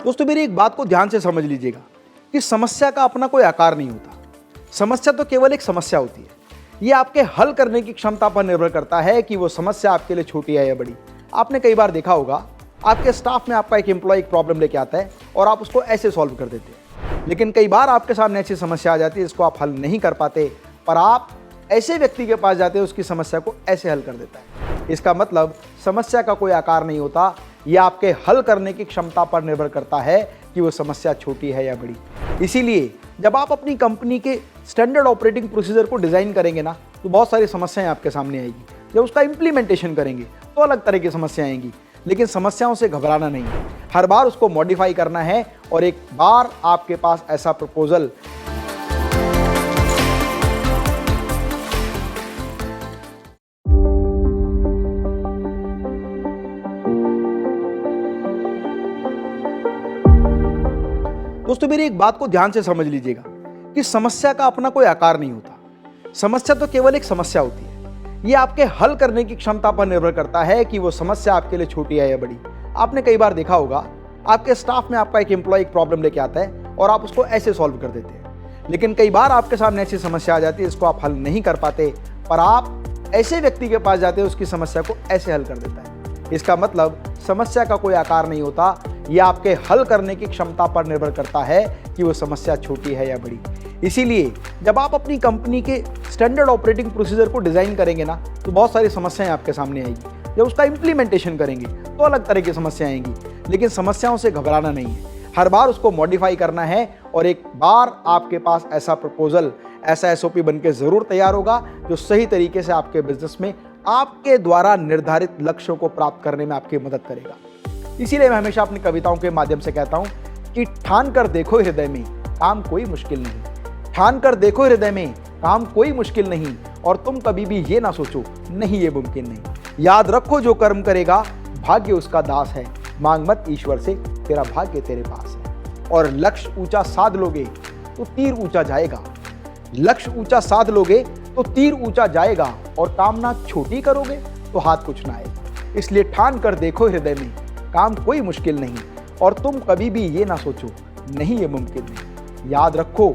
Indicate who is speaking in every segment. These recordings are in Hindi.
Speaker 1: दोस्तों मेरी एक बात को ध्यान से समझ लीजिएगा कि समस्या का अपना कोई आकार नहीं होता। समस्या तो केवल एक समस्या होती है। ये आपके हल करने की क्षमता पर निर्भर करता है कि वो समस्या आपके लिए छोटी है या बड़ी। आपने कई बार देखा होगा, आपके स्टाफ में आपका एक एम्प्लॉय एक प्रॉब्लम लेके आता है और आप उसको ऐसे सॉल्व कर देते हैं। लेकिन कई बार आपके सामने ऐसी समस्या आ जाती है जिसको आप हल नहीं कर पाते, पर आप ऐसे व्यक्ति के पास जाते हैं उसकी समस्या को ऐसे हल कर देता है। इसका मतलब समस्या का कोई आकार नहीं होता। यह आपके हल करने की क्षमता पर निर्भर करता है कि वो समस्या छोटी है या बड़ी। इसीलिए जब आप अपनी कंपनी के स्टैंडर्ड ऑपरेटिंग प्रोसीजर को डिज़ाइन करेंगे ना, तो बहुत सारी समस्याएं आपके सामने आएगी। जब उसका इम्प्लीमेंटेशन करेंगे तो अलग तरह की समस्याएं आएंगी, लेकिन समस्याओं से घबराना नहीं है। हर बार उसको मॉडिफाई करना है और एक बार आपके पास ऐसा प्रपोजल दोस्तों मेरी एक बात को ध्यान से समझ लीजिएगा कि समस्या का अपना कोई आकार नहीं होता। समस्या तो केवल एक समस्या होती है। ये आपके हल करने की क्षमता पर निर्भर करता है कि वो समस्या आपके लिए छोटी है या बड़ी। आपने कई बार देखा होगा, आपके स्टाफ में आपका एक एम्प्लॉय एक प्रॉब्लम लेके आता है और आप उसको ऐसे सॉल्व कर देते हैं। लेकिन कई बार आपके सामने ऐसी समस्या आ जाती है जिसको आप हल नहीं कर पाते, पर आप ऐसे व्यक्ति के पास जाते हैं उसकी समस्या को ऐसे हल कर देता है। इसका मतलब समस्या का कोई आकार नहीं होता। यह आपके हल करने की क्षमता पर निर्भर करता है कि वो समस्या छोटी है या बड़ी। इसीलिए जब आप अपनी कंपनी के स्टैंडर्ड ऑपरेटिंग प्रोसीजर को डिज़ाइन करेंगे ना, तो बहुत सारी समस्याएं आपके सामने आएगी। जब उसका इम्प्लीमेंटेशन करेंगे तो अलग तरह की समस्याएं आएंगी, लेकिन समस्याओं से घबराना नहीं है। हर बार उसको मॉडिफाई करना है और एक बार आपके पास ऐसा प्रपोजल, ऐसा SOP बन के ज़रूर तैयार होगा जो सही तरीके से आपके बिजनेस में आपके द्वारा निर्धारित लक्ष्यों को प्राप्त करने में आपकी मदद करेगा। इसीलिए मैं हमेशा अपनी कविताओं के माध्यम से कहता हूं कि ठान कर देखो हृदय में, काम कोई मुश्किल नहीं। ठान कर देखो हृदय में, काम कोई मुश्किल नहीं, और तुम कभी भी ये ना सोचो नहीं ये मुमकिन नहीं। याद रखो जो कर्म करेगा भाग्य उसका दास है। मांग मत ईश्वर से, तेरा भाग्य तेरे पास है। और लक्ष्य ऊंचा साध लोगे तो तीर ऊंचा जाएगा। लक्ष्य ऊंचा साध लोगे तो तीर ऊंचा जाएगा, और कामना छोटी करोगे तो हाथ कुछ ना आएगा। इसलिए ठान कर देखो हृदय में, काम कोई मुश्किल नहीं, और तुम कभी भी ये ना सोचो नहीं ये मुमकिन नहीं। याद रखो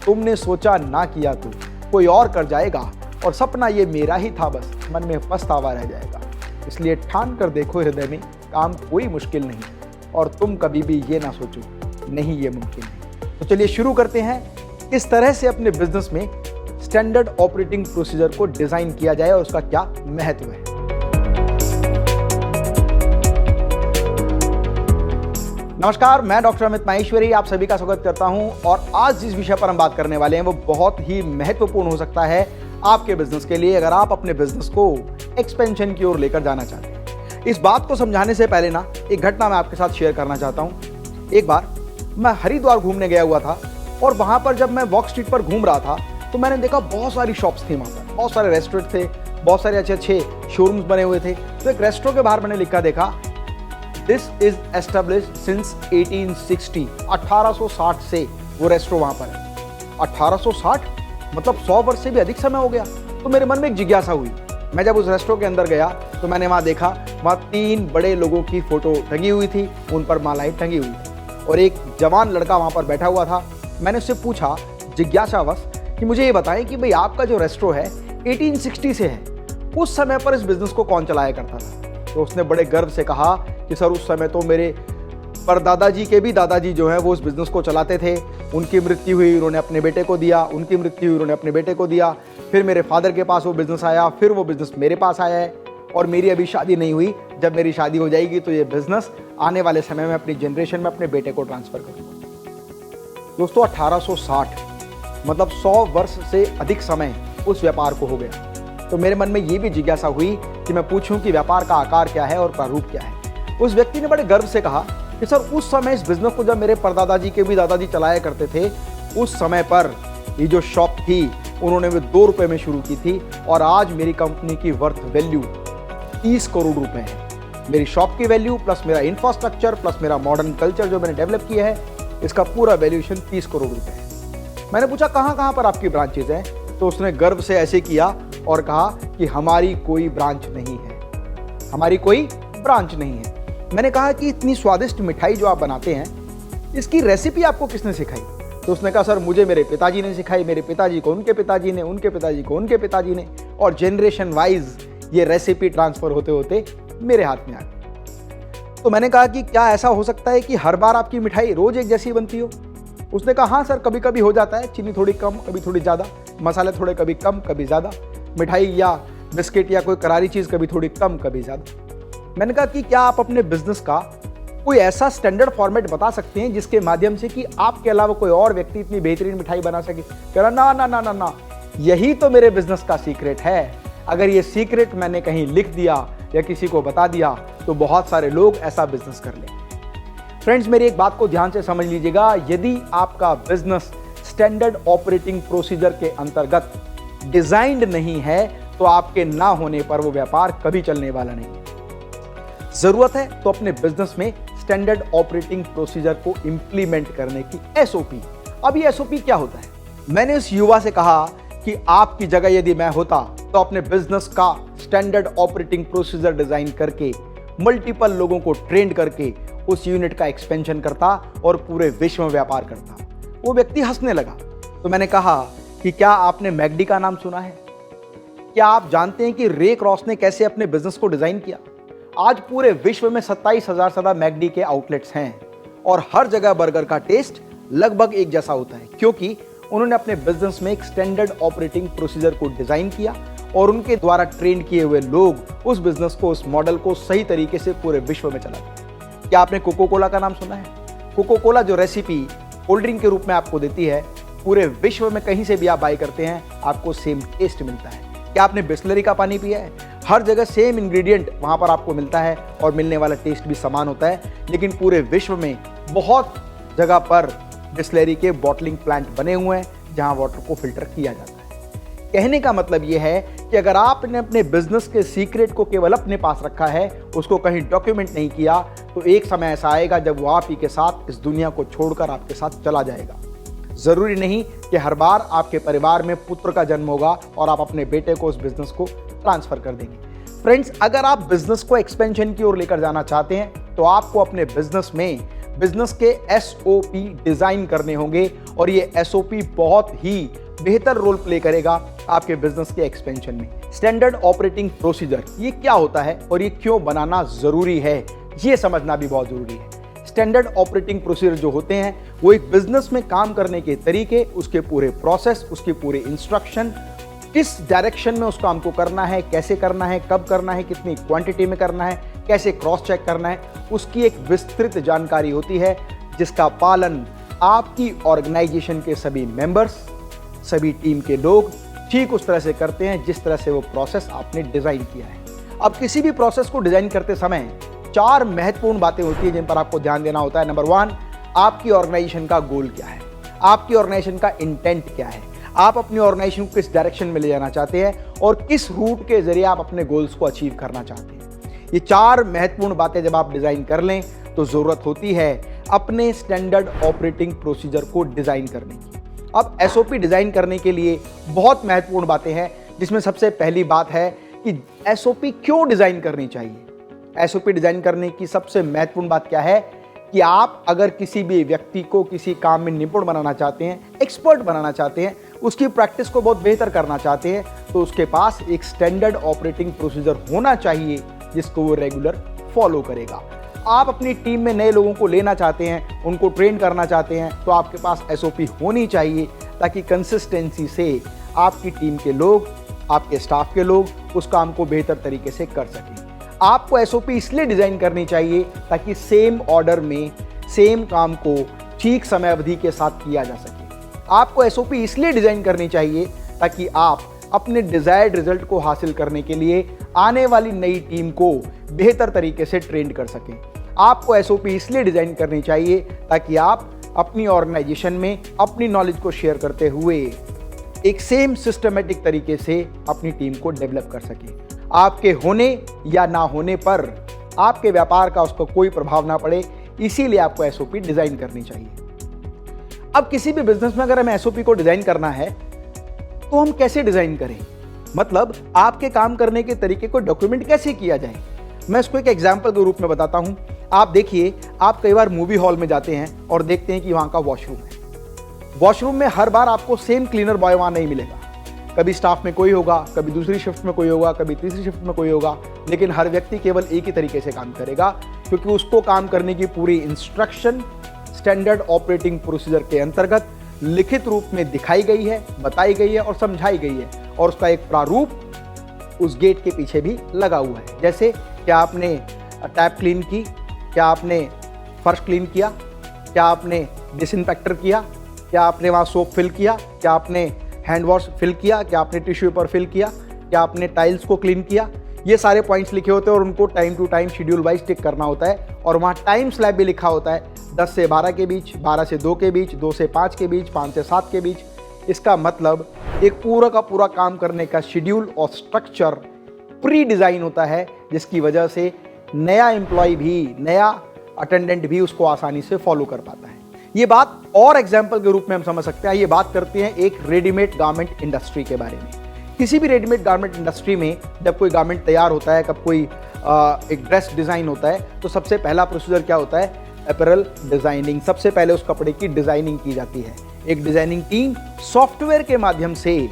Speaker 1: तुमने सोचा ना किया तो कोई और कर जाएगा, और सपना ये मेरा ही था बस मन में पछतावा रह जाएगा। इसलिए ठान कर देखो हृदय में, काम कोई मुश्किल नहीं, और तुम कभी भी ये ना सोचो नहीं ये मुमकिन नहीं। तो चलिए शुरू करते हैं इस तरह से अपने बिजनेस में स्टैंडर्ड ऑपरेटिंग प्रोसीजर को डिजाइन किया जाए और उसका क्या महत्व है। नमस्कार, मैं डॉक्टर अमित माहेश्वरी आप सभी का स्वागत करता हूं। और आज जिस विषय पर हम बात करने वाले हैं वो बहुत ही महत्वपूर्ण हो सकता है आपके बिजनेस के लिए, अगर आप अपने बिजनेस को एक्सपेंशन की ओर लेकर जाना चाहते हैं। इस बात को समझाने से पहले ना एक घटना मैं आपके साथ शेयर करना चाहता हूं। एक बार मैं हरिद्वार घूमने गया हुआ था, और वहां पर जब मैं वॉक स्ट्रीट पर घूम रहा था तो मैंने देखा बहुत सारी शॉप्स थी। वहां पर बहुत सारे रेस्टोरेंट थे, बहुत सारे अच्छे अच्छे शोरूम्स बने हुए थे। तो एक रेस्टोरेंट के बाहर मैंने लिखा देखा, दिस इज एस्टेब्लिश्ड सिंस 1860। 1860 से वो रेस्टोरेंट वहां पर है। 1860 मतलब 100 वर्ष से भी अधिक समय हो गया। तो मेरे मन में एक जिज्ञासा हुई। मैं जब उस रेस्टोरेंट के अंदर गया तो मैंने वहां देखा, वहां 3 बड़े लोगों की फोटो टंगी हुई थी, उन पर मालाएं टंगी हुई थी, और एक जवान लड़का वहां पर बैठा हुआ था। मैंने उससे पूछा जिज्ञासावश कि मुझे ये बताएं कि भाई आपका जो रेस्टोरेंट है 1860 से है, उस समय पर इस बिजनेस को कौन चलाया करता था? तो उसने बड़े गर्व से कहा कि सर उस समय तो मेरे परदादाजी के भी दादाजी जो हैं वो इस बिज़नेस को चलाते थे। उनकी मृत्यु हुई, उन्होंने अपने बेटे को दिया, उनकी मृत्यु हुई, उन्होंने अपने बेटे को दिया, फिर मेरे फादर के पास वो बिज़नेस आया, फिर वो बिज़नेस मेरे पास आया है, और मेरी अभी शादी नहीं हुई। जब मेरी शादी हो जाएगी तो ये बिज़नेस आने वाले समय में अपनी जनरेशन में अपने बेटे को ट्रांसफ़र करूँगा। दोस्तों 1860 मतलब 100 वर्ष से अधिक समय उस व्यापार को हो गया। तो मेरे मन में ये भी जिज्ञासा हुई कि मैं पूछूं कि व्यापार का आकार क्या है और प्रारूप क्या है। उस व्यक्ति ने बड़े गर्व से कहा कि सर उस समय इस बिजनेस को जब मेरे परदादाजी के भी दादाजी चलाया करते थे, उस समय पर ये जो शॉप थी उन्होंने भी 2 रुपए में शुरू की थी, और आज मेरी कंपनी की वर्थ वैल्यू 30 करोड़ रुपए है। मेरी शॉप की वैल्यू प्लस मेरा इंफ्रास्ट्रक्चर प्लस मेरा मॉडर्न कल्चर जो मैंने डेवलप किया है, इसका पूरा वैल्यूएशन 30 करोड़ रुपए है। मैंने पूछा कहाँ कहाँ पर आपकी ब्रांचेज हैं? तो उसने गर्व से ऐसे किया और कहा कि हमारी कोई ब्रांच नहीं है, हमारी कोई ब्रांच नहीं है। मैंने कहा कि इतनी स्वादिष्ट मिठाई जो आप बनाते हैं इसकी रेसिपी आपको किसने सिखाई? तो उसने कहा सर मुझे मेरे पिताजी ने सिखाई, मेरे पिताजी को उनके पिताजी ने, उनके पिताजी को उनके पिताजी ने, और जनरेशन वाइज ये रेसिपी ट्रांसफर होते होते मेरे हाथ में आ गई। तो मैंने कहा कि क्या ऐसा हो सकता है कि हर बार आपकी मिठाई रोज एक जैसी बनती हो? उसने कहा हाँ सर, कभी कभी हो जाता है, चीनी थोड़ी कम कभी थोड़ी ज़्यादा, मसाले थोड़े कभी कम कभी ज़्यादा, मिठाई या बिस्किट या कोई करारी चीज़ कभी थोड़ी कम कभी ज़्यादा। मैंने कहा कि क्या आप अपने बिजनेस का कोई ऐसा स्टैंडर्ड फॉर्मेट बता सकते हैं जिसके माध्यम से कि आपके अलावा कोई और व्यक्ति इतनी बेहतरीन मिठाई बना सके? कह रहा ना ना ना ना ना, यही तो मेरे बिजनेस का सीक्रेट है। अगर ये सीक्रेट मैंने कहीं लिख दिया या किसी को बता दिया तो बहुत सारे लोग ऐसा बिजनेस कर लेंगे। फ्रेंड्स, मेरी एक बात को ध्यान से समझ लीजिएगा, यदि आपका बिजनेस स्टैंडर्ड ऑपरेटिंग प्रोसीजर के अंतर्गत डिजाइंड नहीं है तो आपके ना होने पर वो व्यापार कभी चलने वाला नहीं। जरूरत है तो अपने बिजनेस में स्टैंडर्ड ऑपरेटिंग प्रोसीजर को इंप्लीमेंट करने की एसओपी। अब ये एसओपी क्या होता है? मैंने उस युवा से कहा कि आपकी जगह यदि मैं होता तो अपने बिजनेस का स्टैंडर्ड ऑपरेटिंग प्रोसीजर डिजाइन करके मल्टीपल लोगों को ट्रेंड करके उस यूनिट का एक्सपेंशन करता और पूरे विश्व में व्यापार करता। वो व्यक्ति हंसने लगा। तो मैंने कहा कि क्या आपने मैकडी का नाम सुना है? क्या आप जानते हैं कि रे क्रॉस ने कैसे अपने बिजनेस को डिजाइन किया? आज पूरे विश्व में 27,000 से ज्यादा मैकडी के आउटलेट्स हैं और हर जगह बर्गर का टेस्ट लगभग एक जैसा होता है, क्योंकि उन्होंने अपने बिजनेस में एक स्टैंडर्ड ऑपरेटिंग प्रोसीजर को डिजाइन किया और उनके द्वारा ट्रेंड किए हुए लोग उस बिजनेस को, उस मॉडल को सही तरीके से पूरे विश्व में चलाते। क्या आपने कोको कोला का नाम सुना है? कोको कोला जो रेसिपी कोल्ड ड्रिंक के रूप में आपको देती है, पूरे विश्व में कहीं से भी आप बाय करते हैं आपको सेम टेस्ट मिलता है। क्या आपने बिस्लरी का पानी पिया है? हर जगह सेम इंग्रेडिएंट वहां पर आपको मिलता है और मिलने वाला टेस्ट भी समान होता है, लेकिन पूरे विश्व में बहुत जगह पर बिस्लरी के बॉटलिंग प्लांट बने हुए हैं जहां वाटर को फिल्टर किया जाता है। कहने का मतलब यह है कि अगर आपने अपने बिजनेस के सीक्रेट को केवल अपने पास रखा है, उसको कहीं डॉक्यूमेंट नहीं किया, तो एक समय ऐसा आएगा जब वो आप ही के साथ इस दुनिया को छोड़कर आपके साथ चला जाएगा। जरूरी नहीं कि हर बार आपके परिवार में पुत्र का जन्म होगा और आप अपने बेटे को उस बिजनेस को ट्रांसफर कर देंगे। फ्रेंड्स, अगर आप बिजनेस को एक्सपेंशन की ओर लेकर जाना चाहते हैं तो आपको अपने बिजनेस में बिजनेस के एसओपी डिजाइन करने होंगे और ये एसओपी बहुत ही बेहतर रोल प्ले करेगा आपके बिजनेस के एक्सपेंशन में। स्टैंडर्ड ऑपरेटिंग प्रोसीजर ये क्या होता है और ये क्यों बनाना जरूरी है, ये समझना भी बहुत जरूरी है। स्टैंडर्ड ऑपरेटिंग प्रोसीजर जो होते हैं वो एक बिजनेस में काम करने के तरीके, उसके पूरे प्रोसेस, उसके पूरे इंस्ट्रक्शन, किस डायरेक्शन में उस काम को करना है, कैसे करना है, कब करना है, कितनी क्वांटिटी में करना है, कैसे क्रॉस चेक करना है, उसकी एक विस्तृत जानकारी होती है जिसका पालन आपकी ऑर्गेनाइजेशन के सभी मेंबर्स, सभी टीम के लोग ठीक उस तरह से करते हैं जिस तरह से वो प्रोसेस आपने डिजाइन किया है। अब किसी भी प्रोसेस को डिजाइन करते समय 4 महत्वपूर्ण बातें होती हैं जिन पर आपको ध्यान देना होता है। नंबर 1, आपकी ऑर्गेनाइजेशन का गोल क्या है, आपकी ऑर्गेनाइजेशन का इंटेंट क्या है, आप अपनी ऑर्गेनाइजेशन को किस डायरेक्शन में ले जाना चाहते हैं और किस रूट के जरिए आप अपने गोल्स को अचीव करना चाहते हैं। ये 4 महत्वपूर्ण बातें जब आप डिजाइन कर लें तो जरूरत होती है अपने स्टैंडर्ड ऑपरेटिंग प्रोसीजर को डिजाइन करने की। अब एसओपी डिजाइन करने के लिए बहुत महत्वपूर्ण बातें हैं, जिसमें सबसे पहली बात है कि एसओपी क्यों डिजाइन करनी चाहिए। एसओपी डिजाइन करने की सबसे महत्वपूर्ण बात क्या है कि आप अगर किसी भी व्यक्ति को किसी काम में निपुण बनाना चाहते हैं, एक्सपर्ट बनाना चाहते हैं, उसकी प्रैक्टिस को बहुत बेहतर करना चाहते हैं, तो उसके पास एक स्टैंडर्ड ऑपरेटिंग प्रोसीजर होना चाहिए जिसको वो रेगुलर फॉलो करेगा। आप अपनी टीम में नए लोगों को लेना चाहते हैं, उनको ट्रेन करना चाहते हैं, तो आपके पास एसओपी होनी चाहिए ताकि कंसिस्टेंसी से आपकी टीम के लोग, आपके स्टाफ के लोग उस काम को बेहतर तरीके से कर सकें। आपको एसओपी इसलिए डिजाइन करनी चाहिए ताकि सेम ऑर्डर में सेम काम को ठीक समय अवधि के साथ किया जा सके। आपको एसओपी इसलिए डिजाइन करनी चाहिए ताकि आप अपने डिजायर्ड रिजल्ट को हासिल करने के लिए आने वाली नई टीम को बेहतर तरीके से ट्रेन कर सकें। आपको एसओपी इसलिए डिजाइन करनी चाहिए ताकि आप अपनी ऑर्गेनाइजेशन में अपनी नॉलेज को शेयर करते हुए एक सेम सिस्टमेटिक तरीके से अपनी टीम को डेवलप कर सकें। आपके होने या ना होने पर आपके व्यापार का उसको कोई प्रभाव ना पड़े, इसीलिए आपको एसओपी डिजाइन करनी चाहिए। अब किसी भी बिजनेस में अगर हमें एसओपी को डिजाइन करना है तो हम कैसे डिजाइन करें, मतलब आपके काम करने के तरीके को डॉक्यूमेंट कैसे किया जाए। मैं इसको एक एग्जांपल के रूप में बताता हूं। आप देखिए, आप कई बार मूवी हॉल में जाते हैं और देखते हैं कि वहाँ का वॉशरूम है। वॉशरूम में हर बार आपको सेम क्लीनर बॉय वहाँ नहीं मिलेगा। कभी स्टाफ में कोई होगा, कभी दूसरी शिफ्ट में कोई होगा, कभी तीसरी शिफ्ट में कोई होगा, लेकिन हर व्यक्ति केवल एक ही तरीके से काम करेगा, क्योंकि उसको काम करने की पूरी इंस्ट्रक्शन स्टैंडर्ड ऑपरेटिंग प्रोसीजर के अंतर्गत लिखित रूप में दिखाई गई है, बताई गई है और समझाई गई है, और उसका एक प्रारूप उस गेट के पीछे भी लगा हुआ है। जैसे क्या आपने टैप क्लीन की, क्या आपने फर्श क्लीन किया, क्या आपने डिसइंफेक्टर किया, क्या आपने वहाँ सोप फिल किया, क्या आपने हैंड वॉश फिल किया, क्या आपने टिश्यू पेपर फिल किया, क्या आपने टाइल्स को क्लीन किया। ये सारे पॉइंट्स लिखे होते हैं और उनको time to time schedule wise tick करना होता है, और वहाँ टाइम स्लैब भी लिखा होता है, 10 से 12 के बीच, 12 से 2 के बीच, 2 से 5 के बीच, 5 से 7 के बीच। इसका मतलब एक पूरा का पूरा काम करने का शेड्यूल और स्ट्रक्चर प्री डिज़ाइन होता है, जिसकी वजह से नया एम्प्लॉय भी, नया अटेंडेंट भी उसको आसानी से फॉलो कर पाता है। ये बात और एग्जाम्पल के रूप में हम समझ सकते हैं। ये बात करते हैं एक रेडीमेड गारमेंट इंडस्ट्री के बारे में। किसी भी रेडीमेड गारमेंट इंडस्ट्री में जब कोई गारमेंट तैयार होता है, कब कोई एक ड्रेस डिज़ाइन होता है, तो सबसे पहला प्रोसीजर क्या होता है? Apparel designing. सबसे पहले उस कपड़े की डिज़ाइनिंग की जाती है। एक डिज़ाइनिंग टीम सॉफ्टवेयर के माध्यम से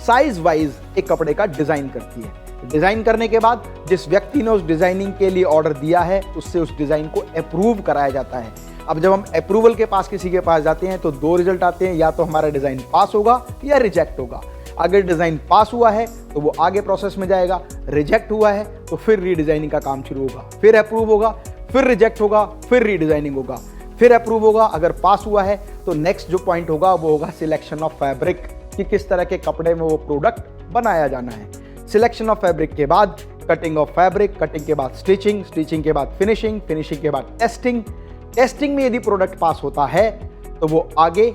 Speaker 1: साइज वाइज एक कपड़े का डिज़ाइन करती है। डिज़ाइन करने के बाद जिस व्यक्ति ने उस डिज़ाइनिंग के लिए ऑर्डर दिया है, उससे उस डिज़ाइन को अप्रूव कराया जाता है। अब जब हम अप्रूवल के पास किसी के पास जाते हैं तो 2 रिजल्ट आते हैं, या तो हमारा डिज़ाइन पास होगा या रिजेक्ट होगा। अगर डिज़ाइन पास हुआ है तो वो आगे प्रोसेस में जाएगा, रिजेक्ट हुआ है तो फिर रीडिज़ाइनिंग का काम शुरू होगा, फिर अप्रूव होगा, फिर रिजेक्ट होगा, फिर रीडिज़ाइनिंग होगा, फिर अप्रूव होगा। अगर पास हुआ है तो नेक्स्ट जो पॉइंट होगा वो होगा सिलेक्शन ऑफ फैब्रिक, कि किस तरह के कपड़े में वो प्रोडक्ट बनाया जाना है। सिलेक्शन ऑफ फैब्रिक के बाद कटिंग ऑफ फैब्रिक, कटिंग के बाद स्टिचिंग, स्टिचिंग के बाद फिनिशिंग, फिनिशिंग के बाद टेस्टिंग। टेस्टिंग में यदि प्रोडक्ट पास होता है तो वो आगे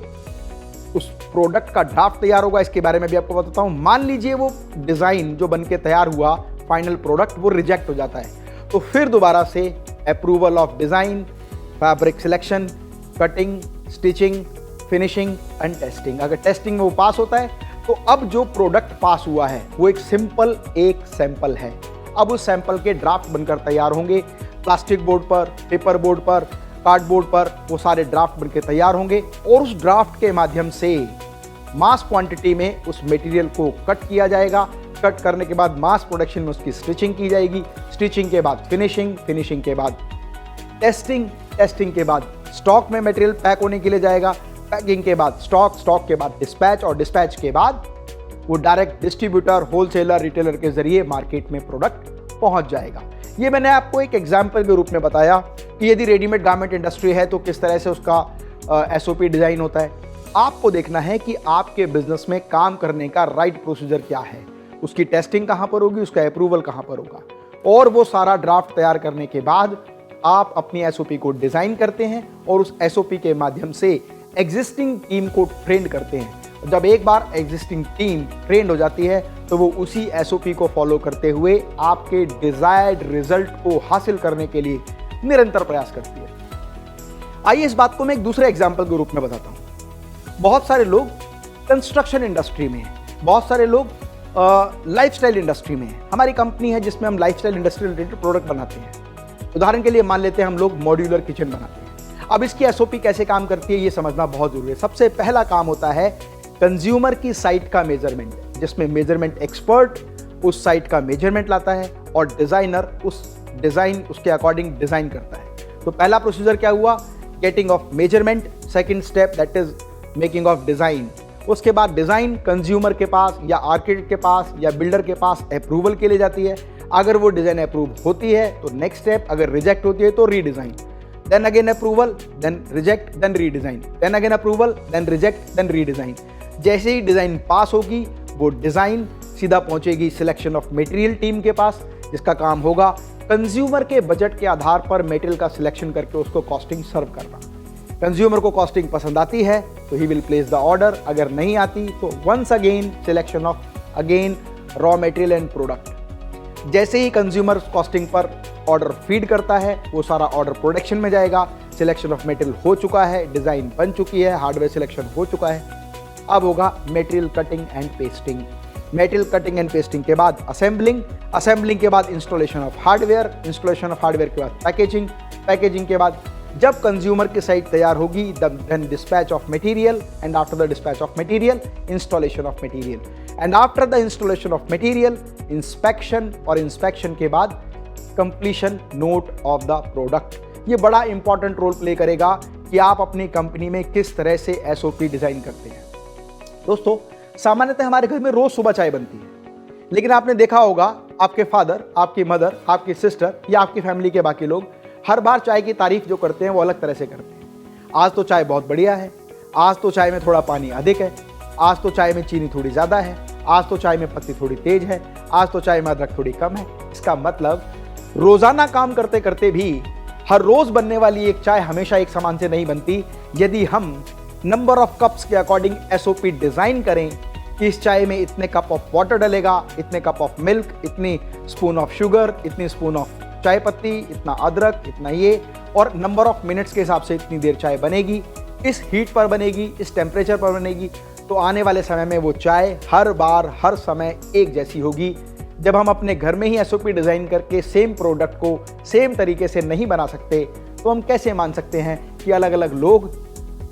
Speaker 1: उस प्रोडक्ट का ड्राफ्ट तैयार होगा। इसके बारे में भी आपको बताता हूं। मान लीजिए वो डिज़ाइन जो बनके तैयार हुआ, फाइनल प्रोडक्ट, वो रिजेक्ट हो जाता है, तो फिर दोबारा से approval of design, fabric selection, cutting, stitching, finishing and testing. अगर टेस्टिंग में वो पास होता है तो अब जो प्रोडक्ट पास हुआ है वो एक सैंपल है। अब उस सैंपल के ड्राफ्ट बनकर तैयार होंगे। प्लास्टिक बोर्ड पर, पेपर बोर्ड पर, कार्डबोर्ड पर वो सारे ड्राफ्ट बनकर तैयार होंगे, और उस ड्राफ्ट के माध्यम से मास क्वांटिटी में उस मटेरियल को कट किया जाएगा। कट करने के बाद मास प्रोडक्शन में उसकी स्टिचिंग की जाएगी। स्टिचिंग के बाद फिनिशिंग, फिनिशिंग के बाद टेस्टिंग, टेस्टिंग के बाद स्टॉक में मटेरियल पैक होने के लिए जाएगा। पैकिंग के बाद स्टॉक, स्टॉक के बाद डिस्पैच, और डिस्पैच के बाद वो डायरेक्ट डिस्ट्रीब्यूटर, होलसेलर, रिटेलर के जरिए मार्केट में प्रोडक्ट पहुंच जाएगा। ये मैंने आपको एक एग्जाम्पल के रूप में बताया कि यदि रेडीमेड गारमेंट इंडस्ट्री है तो किस तरह से उसका एसओपी डिज़ाइन होता है। आपको देखना है कि आपके बिजनेस में काम करने का राइट प्रोसीजर क्या है, उसकी टेस्टिंग कहाँ पर होगी, उसका अप्रूवल कहाँ पर होगा, और वो सारा ड्राफ्ट तैयार करने के बाद आप अपनी एसओपी को डिज़ाइन करते हैं और उस एसओपी के माध्यम से एग्जिस्टिंग टीम को ट्रेंड करते हैं। जब एक बार एग्जिस्टिंग टीम ट्रेंड हो जाती है तो वो उसी एसओपी को फॉलो करते हुए आपके डिजायर्ड रिजल्ट को हासिल करने के लिए निरंतर प्रयास करती है। आइए इस बात को मैं एक दूसरे एग्जाम्पल के रूप में बताता हूँ। बहुत सारे लोग कंस्ट्रक्शन इंडस्ट्री में हैं, बहुत सारे लोग लाइफस्टाइल इंडस्ट्री में हैं। हमारी कंपनी है जिसमें हम लाइफस्टाइल इंडस्ट्री रिलेटेड प्रोडक्ट बनाते हैं। उदाहरण के लिए मान लेते हैं हम लोग मॉड्यूलर किचन बनाते हैं। अब इसकी एसओपी कैसे काम करती है ये समझना बहुत जरूरी है। सबसे पहला काम होता है कंज्यूमर की साइट का मेजरमेंट, जिसमें मेजरमेंट एक्सपर्ट उस साइट का मेजरमेंट लाता है और डिजाइनर उस डिजाइन उसके अकॉर्डिंग डिजाइन करता है। तो पहला प्रोसीजर क्या हुआ? Getting off measurement. Second step that is making of design. उसके बाद डिजाइन कंज्यूमर के पास या आर्किटेक्ट के पास या बिल्डर के पास अप्रूवल के लिए जाती है। अगर वो डिजाइन अप्रूव होती है तो नेक्स्ट स्टेप, अगर रिजेक्ट होती है तो redesign, then again approval, then reject, then redesign, then again approval, then reject, then redesign. जैसे ही डिजाइन पास होगी वो डिजाइन सीधा पहुंचेगी सिलेक्शन ऑफ मटेरियल टीम के पास, जिसका काम होगा कंज्यूमर के बजट के आधार पर मटेरियल का सिलेक्शन करके उसको कॉस्टिंग सर्व करना। कंज्यूमर को कॉस्टिंग पसंद आती है तो ही विल प्लेस द ऑर्डर, अगर नहीं आती तो once again selection of again raw material and product. जैसे ही कंज्यूमर कॉस्टिंग पर ऑर्डर फीड करता है वो सारा ऑर्डर प्रोडक्शन में जाएगा। सिलेक्शन ऑफ मटेरियल हो चुका है, डिजाइन बन चुकी है, हार्डवेयर सिलेक्शन हो चुका है। अब होगा material cutting and pasting. Material cutting and pasting के बाद असेंबलिंग, असेंबलिंग के बाद installation of hardware, installation of hardware के बाद पैकेजिंग, पैकेजिंग के बाद जब कंज्यूमर की साइट तैयार होगी, then dispatch of material, and after the dispatch of material, installation of material, and after the installation of material, inspection, और इंस्पेक्शन के बाद completion note of the product. ये बड़ा इंपॉर्टेंट रोल प्ले करेगा कि आप अपनी कंपनी में किस तरह से एसओपी डिजाइन करते हैं। दोस्तों, सामान्यतः हमारे घर में रोज सुबह चाय बनती है, लेकिन आपने देखा होगा आपके फादर, आपकी मदर, आपकी सिस्टर या आपकी फैमिली के बाकी लोग हर बार चाय की तारीफ जो करते हैं वो अलग तरह से करते हैं। आज तो चाय बहुत बढ़िया है, आज तो चाय में थोड़ा पानी अधिक है, आज तो चाय में चीनी थोड़ी ज़्यादा है, आज तो चाय में पत्ती थोड़ी तेज है, आज तो चाय में अदरक थोड़ी कम है। इसका मतलब रोजाना काम करते करते भी हर रोज बनने वाली एक चाय हमेशा एक समान से नहीं बनती। यदि हम नंबर ऑफ कप्स के अकॉर्डिंग एसओपी डिजाइन करें कि इस चाय में इतने कप ऑफ वाटर डलेगा, इतने कप ऑफ मिल्क, इतनी स्पून ऑफ शुगर, इतनी स्पून ऑफ चाय पत्ती, इतना अदरक, इतना ये, और नंबर ऑफ मिनट्स के हिसाब से इतनी देर चाय बनेगी, इस हीट पर बनेगी, इस टेम्परेचर पर बनेगी, तो आने वाले समय में वो चाय हर बार हर समय एक जैसी होगी। जब हम अपने घर में ही एसओपी डिज़ाइन करके सेम प्रोडक्ट को सेम तरीके से नहीं बना सकते, तो हम कैसे मान सकते हैं कि अलग अलग लोग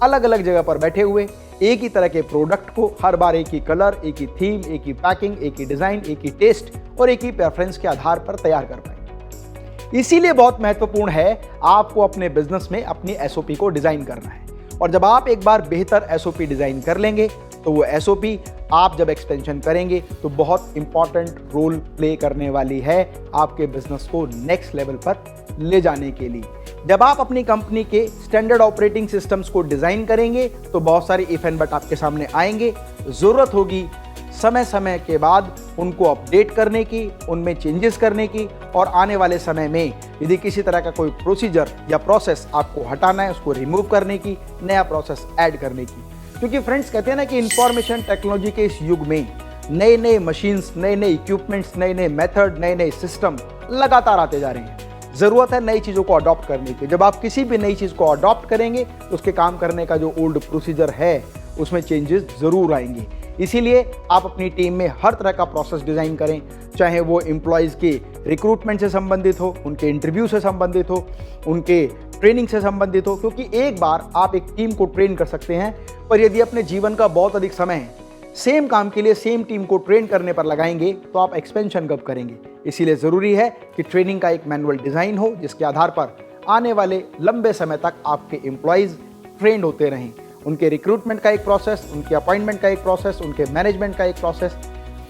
Speaker 1: अलग अलग जगह पर बैठे हुए एक ही तरह के प्रोडक्ट को हर बार एक ही कलर, एक ही थीम, एक ही पैकिंग, एक ही डिज़ाइन, एक ही टेस्ट और एक ही प्रेफरेंस के आधार पर तैयार कर पाएंगे। इसीलिए बहुत महत्वपूर्ण है आपको अपने बिजनेस में अपनी एसओपी को डिज़ाइन करना है, और जब आप एक बार बेहतर एसओपी डिज़ाइन कर लेंगे तो वो एसओपी आप जब एक्सपेंशन करेंगे तो बहुत इंपॉर्टेंट रोल प्ले करने वाली है आपके बिजनेस को नेक्स्ट लेवल पर ले जाने के लिए। जब आप अपनी कंपनी के स्टैंडर्ड ऑपरेटिंग सिस्टम्स को डिजाइन करेंगे तो बहुत सारे इफ एंड बट आपके सामने आएंगे। जरूरत होगी समय समय के बाद उनको अपडेट करने की, उनमें चेंजेस करने की, और आने वाले समय में यदि किसी तरह का कोई प्रोसीजर या प्रोसेस आपको हटाना है, उसको रिमूव करने की, नया प्रोसेस ऐड करने की। क्योंकि फ्रेंड्स, कहते हैं ना कि इंफॉर्मेशन टेक्नोलॉजी के इस युग में नए नए मशीन्स, नए नए इक्विपमेंट्स, नए नए मेथड, नए नए सिस्टम लगातार आते जा रहे हैं। ज़रूरत है नई चीज़ों को अडॉप्ट करने की। जब आप किसी भी नई चीज़ को अडॉप्ट करेंगे तो उसके काम करने का जो ओल्ड प्रोसीजर है उसमें चेंजेस ज़रूर आएंगे। इसीलिए आप अपनी टीम में हर तरह का प्रोसेस डिज़ाइन करें, चाहे वो एम्प्लॉयज़ के रिक्रूटमेंट से संबंधित हो, उनके इंटरव्यू से संबंधित हो, उनके ट्रेनिंग से संबंधित हो। क्योंकि एक बार आप एक टीम को ट्रेन कर सकते हैं, पर यदि अपने जीवन का बहुत अधिक समय सेम काम के लिए सेम टीम को ट्रेन करने पर लगाएंगे तो आप एक्सपेंशन कब करेंगे। इसीलिए ज़रूरी है कि ट्रेनिंग का एक मैनुअल डिज़ाइन हो जिसके आधार पर आने वाले लंबे समय तक आपके एम्प्लॉयज़ ट्रेंड होते रहें। उनके रिक्रूटमेंट का एक प्रोसेस, उनके अपॉइंटमेंट का एक प्रोसेस, उनके मैनेजमेंट का एक प्रोसेस,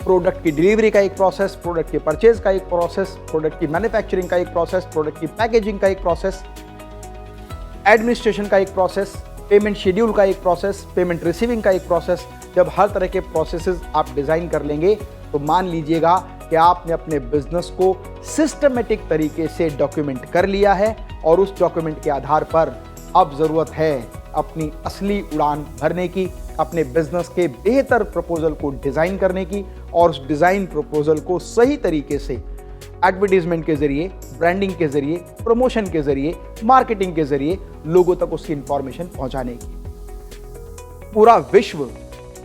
Speaker 1: प्रोडक्ट की डिलीवरी का एक प्रोसेस, प्रोडक्ट के परचेज का एक प्रोसेस, प्रोडक्ट की मैन्युफैक्चरिंग का एक प्रोसेस, प्रोडक्ट की पैकेजिंग का एक प्रोसेस, एडमिनिस्ट्रेशन का एक प्रोसेस, पेमेंट शेड्यूल का एक प्रोसेस, पेमेंट रिसीविंग का एक प्रोसेस। जब हर तरह के प्रोसेसेस आप डिज़ाइन कर लेंगे तो मान लीजिएगा कि आपने अपने बिजनेस को सिस्टमेटिक तरीके से डॉक्यूमेंट कर लिया है, और उस डॉक्यूमेंट के आधार पर अब ज़रूरत है अपनी असली उड़ान भरने की, अपने बिजनेस के बेहतर प्रपोजल को डिज़ाइन करने की, और उस डिज़ाइन प्रपोजल को सही तरीके से एडवर्टीजमेंट के जरिए, ब्रांडिंग के जरिए, प्रमोशन के जरिए, मार्केटिंग के जरिए लोगों तक उसकी इंफॉर्मेशन पहुंचाने की। पूरा विश्व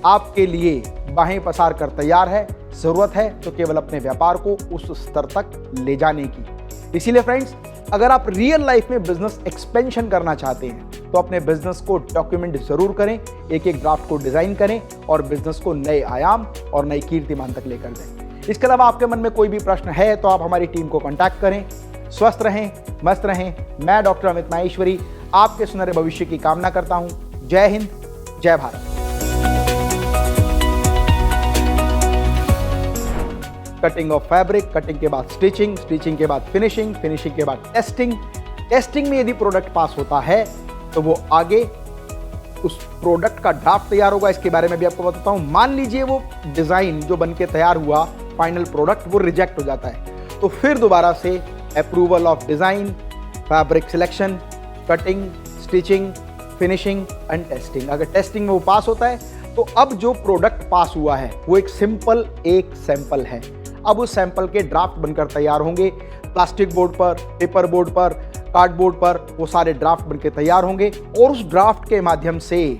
Speaker 1: आपके लिए बाहें पसार कर तैयार है। जरूरत है तो केवल अपने व्यापार को उस स्तर तक ले जाने की। इसीलिए फ्रेंड्स, अगर आप रियल लाइफ में बिजनेस एक्सपेंशन करना चाहते हैं तो अपने बिजनेस को डॉक्यूमेंट जरूर करें, एक एक ड्राफ्ट को डिजाइन करें और बिजनेस को नए आयाम और नई कीर्तिमान तक लेकर जाएं। इसके अलावा आपके मन में कोई भी प्रश्न है तो आप हमारी टीम को कांटेक्ट करें। स्वस्थ रहें, मस्त रहें। मैं डॉक्टर अमित माहेश्वरी आपके सुनहरे भविष्य की कामना करता हूं। जय हिंद, जय Bharat. Cutting of fabric, cutting के बाद स्टिचिंग, स्टिचिंग के बाद फिनिशिंग, फिनिशिंग के बाद टेस्टिंग, टेस्टिंग में यदि प्रोडक्ट पास होता है तो वो आगे उस प्रोडक्ट का ड्राफ्ट तैयार होगा। इसके बारे में भी आपको बताता हूं। मान लीजिए वो डिजाइन जो बनके तैयार हुआ, फाइनल प्रोडक्ट, वो रिजेक्ट हो जाता है तो फिर दोबारा से approval of design, fabric selection, cutting, stitching, finishing and testing. अगर टेस्टिंग में वो पास होता है तो अब जो प्रोडक्ट पास हुआ है वो एक सैंपल है। अब उस सैंपल के ड्राफ्ट बनकर तैयार होंगे। प्लास्टिक बोर्ड पर, पेपर बोर्ड पर, कार्डबोर्ड पर वो सारे ड्राफ्ट बनकर तैयार होंगे, और उस ड्राफ्ट के माध्यम से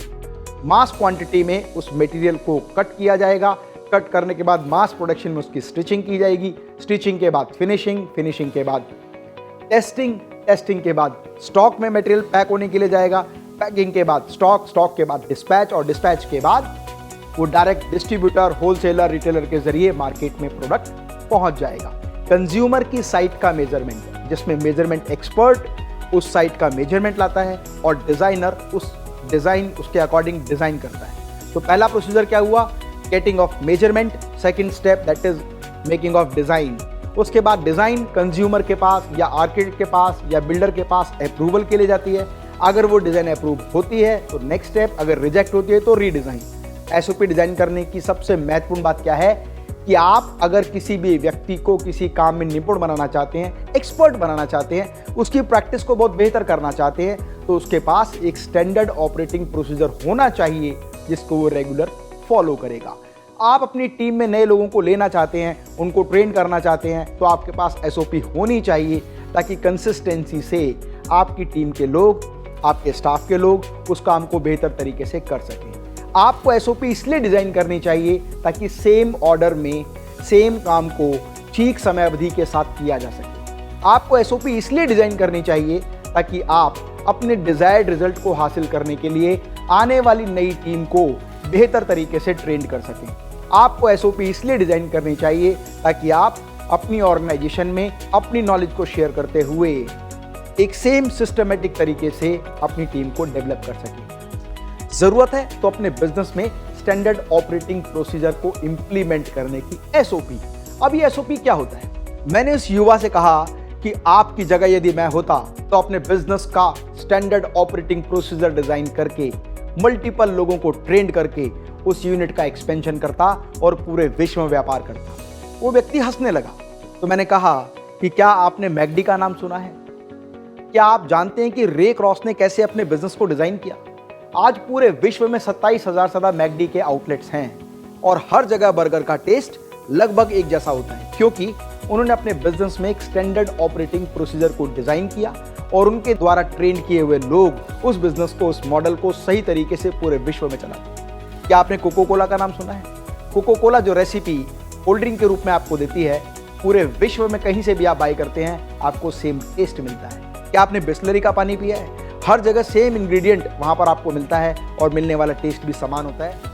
Speaker 1: मास क्वांटिटी में उस मटेरियल को कट किया जाएगा। कट करने के बाद मास प्रोडक्शन में उसकी स्टिचिंग की जाएगी। स्टिचिंग के बाद फिनिशिंग, फिनिशिंग के बाद टेस्टिंग, टेस्टिंग के बाद स्टॉक में मटेरियल पैक होने के लिए जाएगा, पैकिंग के बाद स्टॉक, स्टॉक के बाद डिस्पैच और डिस्पैच के बाद वो डायरेक्ट डिस्ट्रीब्यूटर, होलसेलर, रिटेलर के जरिए मार्केट में प्रोडक्ट पहुंच जाएगा। कंज्यूमर की साइट का मेजरमेंट, जिसमें मेजरमेंट एक्सपर्ट उस साइट का मेजरमेंट लाता है और डिजाइनर उस डिजाइन उसके अकॉर्डिंग डिजाइन करता है। तो पहला प्रोसीजर क्या हुआ? Getting off measurement. Second step that is making of design. उसके बाद डिजाइन कंज्यूमर के पास या आर्किटेक्ट के पास या बिल्डर के पास अप्रूवल के लिए जाती है। अगर वो डिजाइन अप्रूव होती है तो नेक्स्ट स्टेप, अगर रिजेक्ट होती है तो रीडिजाइन। एसओपी डिजाइन करने की सबसे महत्वपूर्ण बात क्या है कि आप अगर किसी भी व्यक्ति को किसी काम में निपुण बनाना चाहते हैं, एक्सपर्ट बनाना चाहते हैं, उसकी प्रैक्टिस को बहुत बेहतर करना चाहते हैं, तो उसके पास एक स्टैंडर्ड ऑपरेटिंग प्रोसीजर होना चाहिए जिसको वो रेगुलर फॉलो करेगा। आप अपनी टीम में नए लोगों को लेना चाहते हैं, उनको ट्रेन करना चाहते हैं, तो आपके पास एसओपी होनी चाहिए ताकि कंसिस्टेंसी से आपकी टीम के लोग, आपके स्टाफ के लोग उस काम को बेहतर तरीके से कर सकें। आपको एसओपी इसलिए डिजाइन करनी चाहिए ताकि सेम ऑर्डर में सेम काम को ठीक समय अवधि के साथ किया जा सके। आपको एसओपी इसलिए डिजाइन करनी चाहिए ताकि आप अपने डिजायर्ड रिजल्ट को हासिल करने के लिए आने वाली नई टीम को बेहतर तरीके से ट्रेन कर सकें। आपको एसओपी इसलिए डिजाइन करनी चाहिए ताकि आप अपनी ऑर्गेनाइजेशन में अपनी नॉलेज को शेयर करते हुए एक सेम सिस्टमेटिक तरीके से अपनी टीम को डेवलप कर सकें। जरूरत है तो अपने बिजनेस में स्टैंडर्ड ऑपरेटिंग प्रोसीजर को इंप्लीमेंट करने की एसओपी। अब ये एसओपी क्या होता है? मैंने उस युवा से कहा कि आपकी जगह यदि मैं होता तो अपने बिजनेस का स्टैंडर्ड ऑपरेटिंग प्रोसीजर डिजाइन करके मल्टीपल लोगों को ट्रेंड करके उस यूनिट का एक्सपेंशन करता और पूरे विश्व में व्यापार करता। वो व्यक्ति हंसने लगा। तो मैंने कहा कि क्या आपने मैकडी का नाम सुना है? क्या आप जानते हैं कि रे क्रॉस ने कैसे अपने बिजनेस को डिजाइन किया? आज पूरे विश्व में 27,000 से ज्यादा मैकडी के आउटलेट्स हैं और हर जगह बर्गर का टेस्ट लगभग एक जैसा होता है, क्योंकि उन्होंने अपने बिजनेस में एक स्टैंडर्ड ऑपरेटिंग प्रोसीजर को डिजाइन किया और उनके द्वारा ट्रेन किए हुए लोग उस बिजनेस को, उस मॉडल को सही तरीके से पूरे विश्व में चलाते। क्या आपने कोको कोला का नाम सुना है? कोको कोला जो रेसिपी कोल्ड ड्रिंक के रूप में आपको देती है, पूरे विश्व में कहीं से भी आप बाय करते हैं आपको सेम टेस्ट मिलता है। क्या आपने बिस्लरी का पानी पिया है? हर जगह सेम इंग्रेडिएंट वहां पर आपको मिलता है और मिलने वाला टेस्ट भी समान होता है।